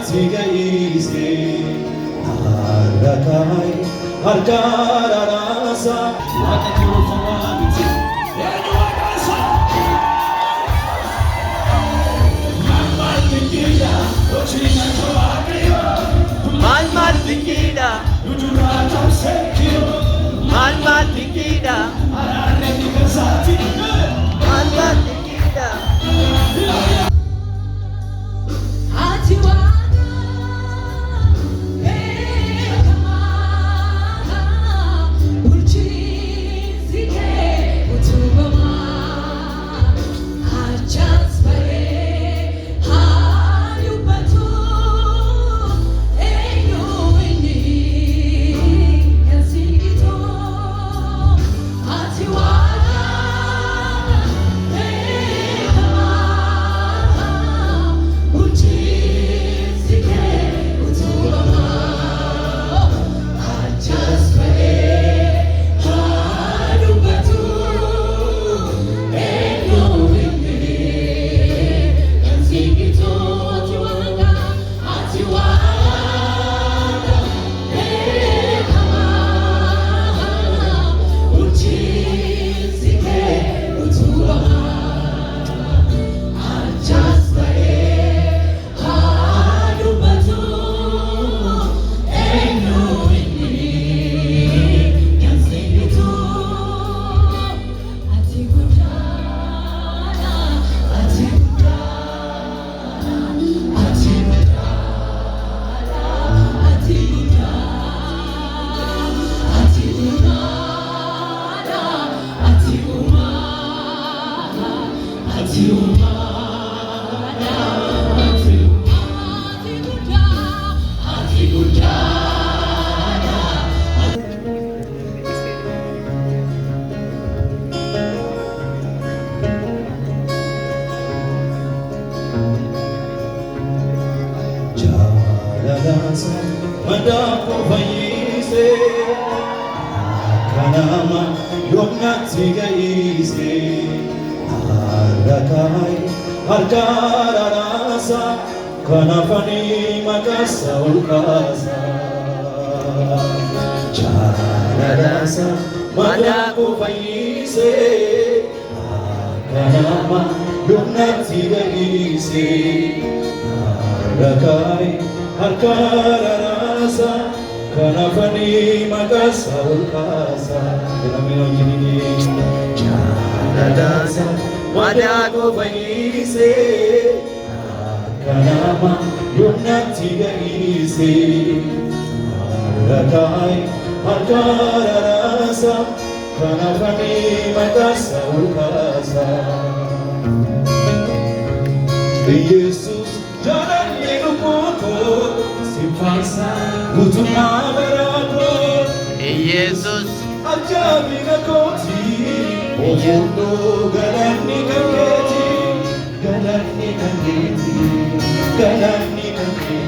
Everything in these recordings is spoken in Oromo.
tigaise arakai argararasa akaturu famabiti enuagasa malmatikida ochina toakia malmatikida lujurata sekio malmatikida arare nikasati malmatikida Madapo vayise kanama yomna tigaise arakai argararasa kanafani makasa ulkasa chararasa madapo vayise kanama yomna tigaise arakai argararasa kanafani makasa ulkasa dinamino jinini chararasa madapo vayise kanama yomna tigaise arakai argararasa kanafani makasa ulkasa Jesus jalan yenuko sifasa utuma barako Jesus ajabina koti omundo galani kangeti galani kangeti galani kangeti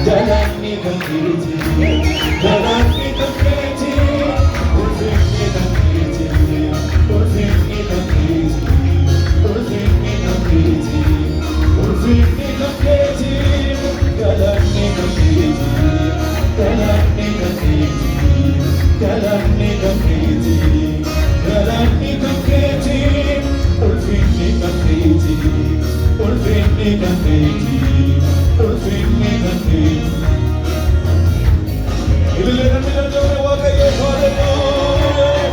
galani kangeti galani kangeti urfini kangeti urfini kangeti urfini kangeti urfini kangeti galani kangeti galani kangeti galani kangeti galani kangeti urfini kangeti urfini kangeti urfini kangeti ililena milana wakaye hallelujah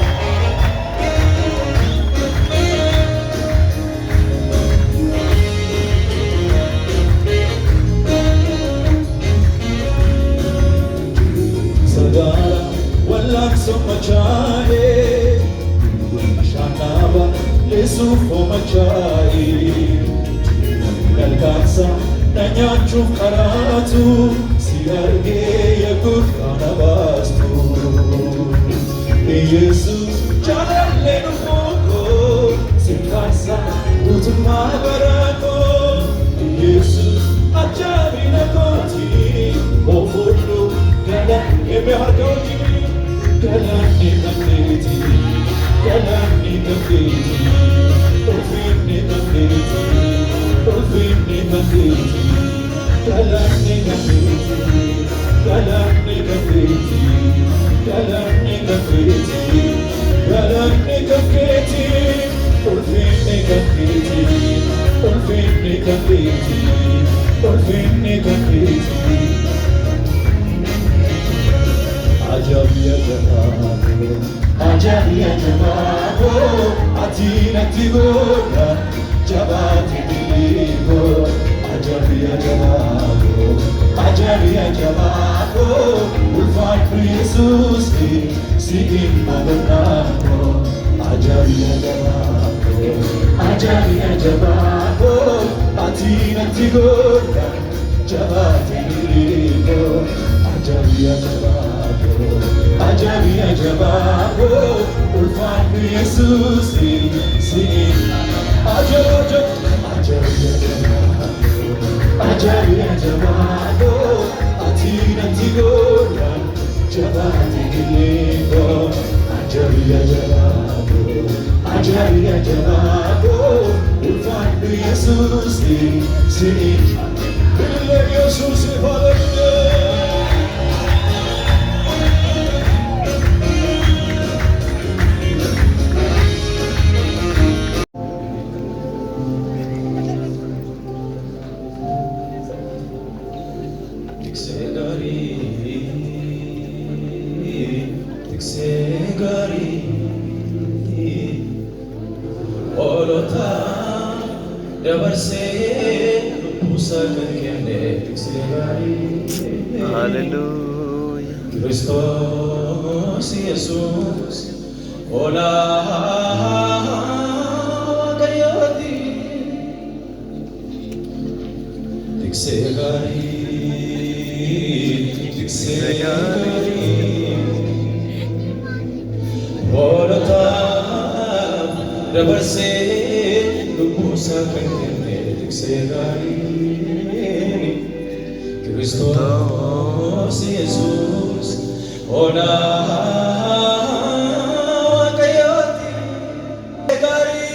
sagara walak somachane shanaba lesu fomachai galkansa nanyachu karatu siarge yakur kanabastu Jesus chalalle nuko simkasa utuma barako Jesus ajabina koti ofundo gala ebe harkoti gala ni naketi galani naketi ofini naketi ofini naketi galanni gafeeti, galanni gafeeti, galanni gafeeti, galanni gafeeti, ulfinni gafeeti, ulfinni gafeeti, ulfinni gafeeti. Ajabiya jabaago, ajabiya jabaago, atina tigoda, jabati biligo. Ajabiya jabaago, ajabiya jabaago, ulfaatu Yesuus si'in maganaago. Ajabiya jabaago, ajabiya jabaago, atina tigoda, jabati biligo. Ajabiya jabaago, ajabiya jabaago, ulfaatu Yesuus si'in ajabiya jabaago, ajabiya jabaago, atina tigoda, jabati biligo. Ajabiya jabaago, ajabiya jabaago, ulfaatu Yesuus si'in Yesuus hallelujah. Hallelujah. Christos Jesus, ola kayati, diksegari, olata dabarse lubusa kanyane diksegari. Christos Jesus, ola kayati, gari,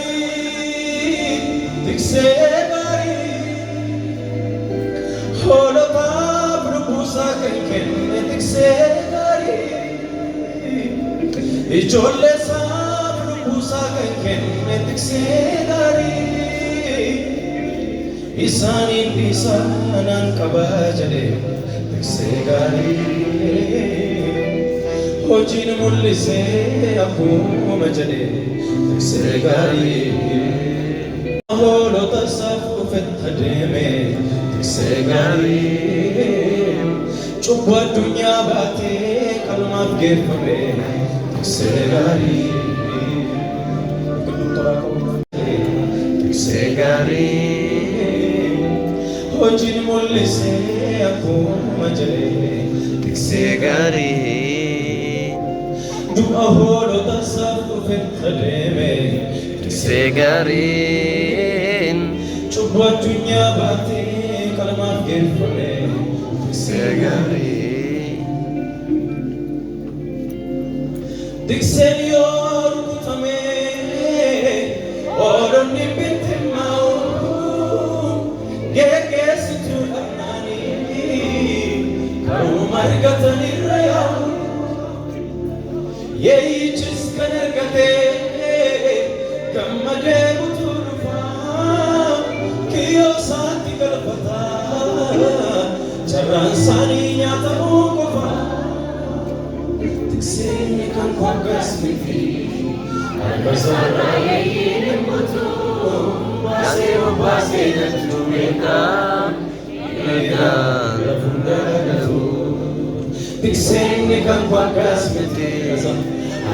dikse gari, ola brubusa kanken dikse gari, ijolle sa brubusa kanken dikse gari. Isani pisanan kabajale diksegari, hojin mullise akkuma jale diksegari, holota saffufetta deeme diksegari, cubbu addunyaa baatee qalmaaf geeffame diksegari, diksegari. Hojin mullise akkuma jale diksegari, du'a hoolota saffufetta deeme diksegari, cubbu addunyaa baatee qalmaaf geeffame diksegari. Dikseen yoo rukutame oolonni bittimmaa'u geggeessitu dhabnaanii karuma argatanirra yaa'u. Yeeyichis kan argatee gammadee butuu dhufaa kiyyoo isaatti galfataa carraan isaanii nyaatamuu qofa. Tikseenyi kan kongasni fi albasaarraa yeeyyiin hin butuu baasee obbaasee jechuu beekaa rafundagatu. Tikseenyi kan kongasni fi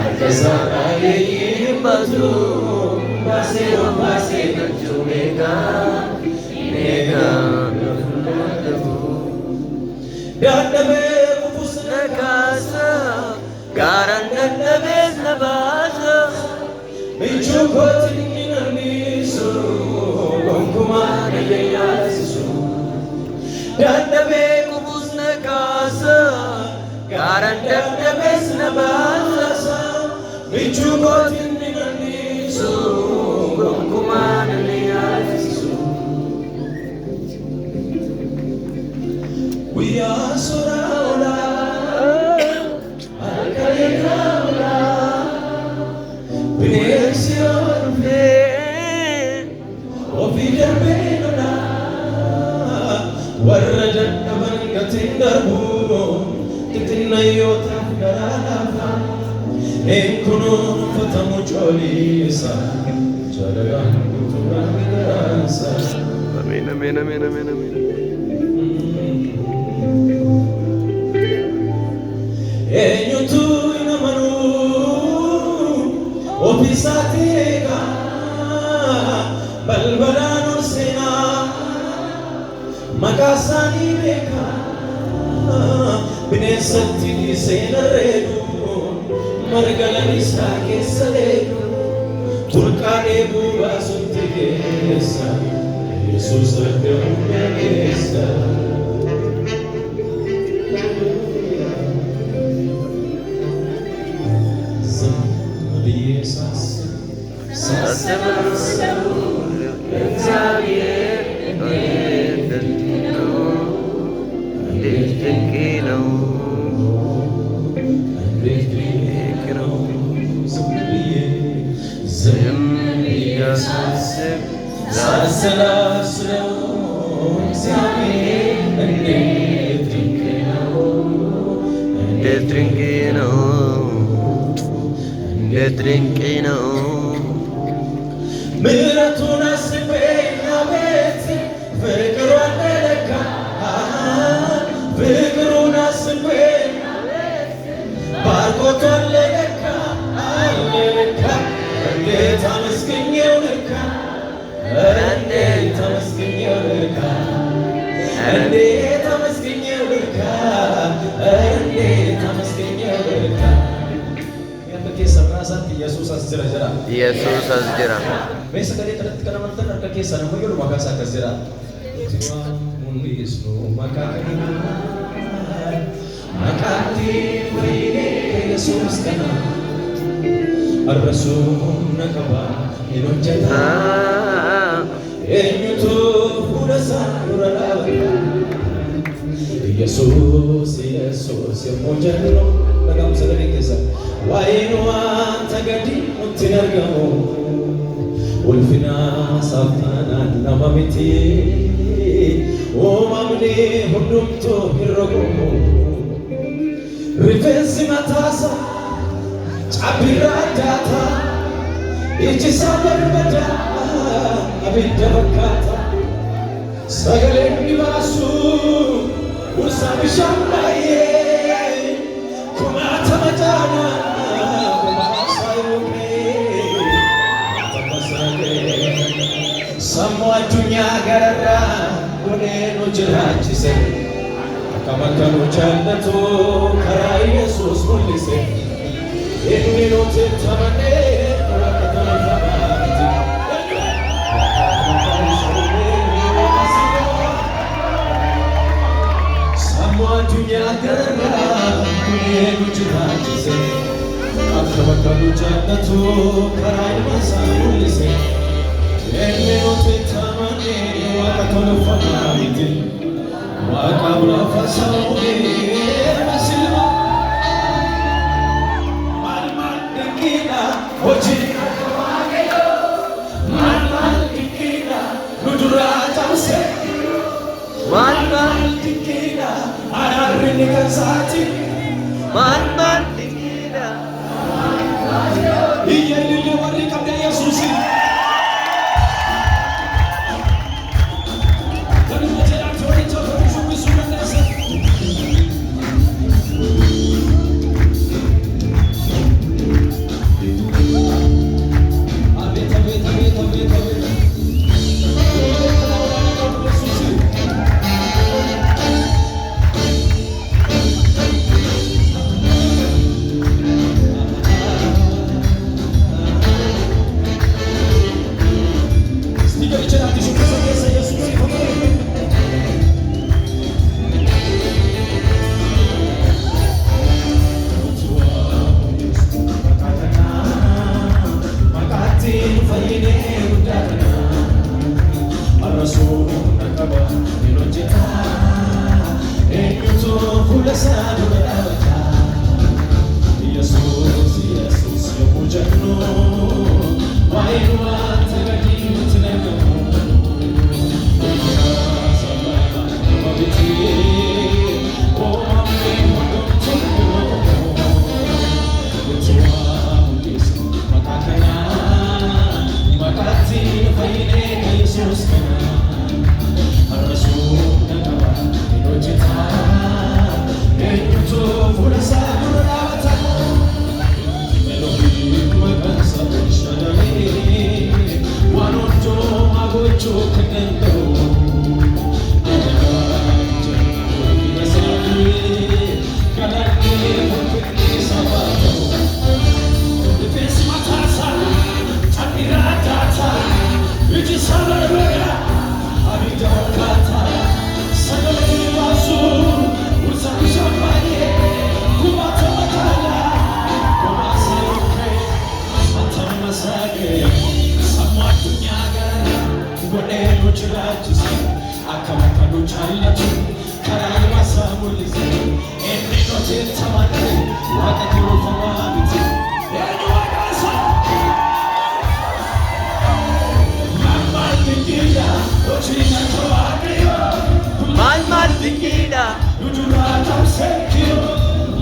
albasaarraa yeeyyiin hin butuu baasee obbaasee jechuu beekaa rafundagatu. Dadhabee kufusna kaasa garan dadhabees na baasa michuu kootiin hin anniisu gonkumaa na yaasisu. Dadhabee kufusna kaasa garan dadhabees na baasa michuu kootiin hin anniisu gonkumaa na yaasisu. darbu titina yota garalafa enkuno fatamu cholisa jalagan kuturan garasa amin amin amin amin amin enyutu inamanu opisatega balbalanu sena makasani beka binesati sena redu margalani sake saledu turkane buba suntigesa Jesus agdegesa Drinking Miratuna sibena beti Fikruna leka Fikruna sibena beti Barkoton leka Leka Leta miskinye leka Leta miskinye leka Leta miskinye leka Leta miskinye leka Yesus asjira. Yesus asjira. Besa kali kadang kana mantan harka kesa na moyo lumagasa kasira. Tiwa munisno makakani. Makati wine Yesus kana. Ar-rasul nakaba inojata. Enyutu purasa urala. Yesus Yesus yamojalo nagam sadari kesa. Wainwa tagadi mutinargamu Ulfina saftana namamiti Omamni hundumto hirrogumu Rifensi matasa Chabira data Ichisa barbada Abidda bakata Sagale nivasu Usabi shambaye Kumata majana Semua dunia gara-gara Bunenu jirachise Akamakanu jannatu Karai Yesus mulise Inni nuti tamane Rakatana famati Semua dunia gara-gara Bunenu jirachise Akamakanu jannatu Karai Yesus mulise Inni nuti tamane Rakatana famati Wakabra fasawi Masilma Malmal dikina Oji Malmal dikina Nudura tamse Malmal dikina Ararini kansati Malmal dikina Iya lili wari kabda Yesusi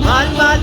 Mal mal